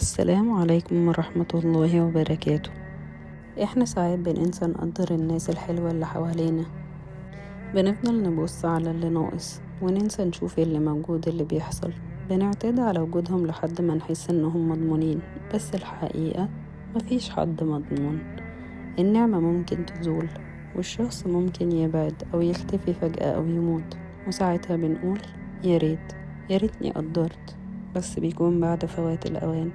السلام عليكم ورحمة الله وبركاته. احنا ساعات بننسى نقدر الناس الحلوة اللي حوالينا، بنفضل نبص على اللي ناقص وننسى نشوف اللي موجود اللي بيحصل. بنعتاد على وجودهم لحد ما نحس انهم مضمونين، بس الحقيقة مفيش حد مضمون. النعمة ممكن تزول، والشخص ممكن يبعد أو يختفي فجأة أو يموت، وساعتها بنقول يا ريتني قدرت، بس بيكون بعد فوات الأوان.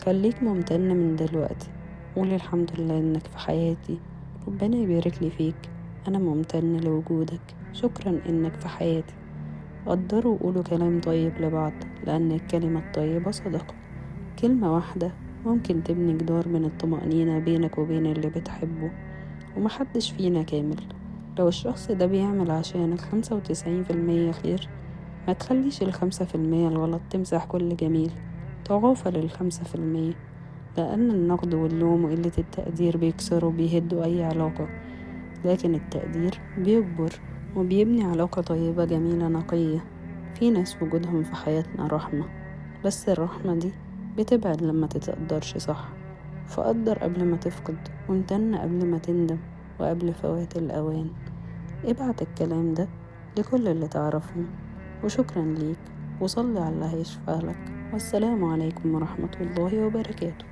خليك ممتن من دلوقتي، قول الحمد لله انك في حياتي، ربنا يبارك لي فيك، انا ممتن لوجودك، شكرا انك في حياتي. قدروا وقولوا كلام طيب لبعض، لان الكلمة الطيبة صدقة. كلمة واحدة ممكن تبني جدار من الطمأنينة بينك وبين اللي بتحبه. ومحدش فينا كامل، لو الشخص ده بيعمل عشانك 95% خير، ما تخليش 5% الغلط تمسح كل جميل. تغافل 5%، لأن النقد واللوم وقلة التقدير بيكسروا وبيهدوا أي علاقة، لكن التقدير بيكبر وبيبني علاقة طيبة جميلة نقية. في ناس وجودهم في حياتنا رحمة، بس الرحمة دي بتبعد لما تتقدرش صح. فقدر قبل ما تفقد، وامتن قبل ما تندم، وقبل فوات الأوان. ابعت الكلام ده لكل اللي تعرفهم، وشكرا ليك، وصلي على اللي هيشفع لك. والسلام عليكم ورحمة الله وبركاته.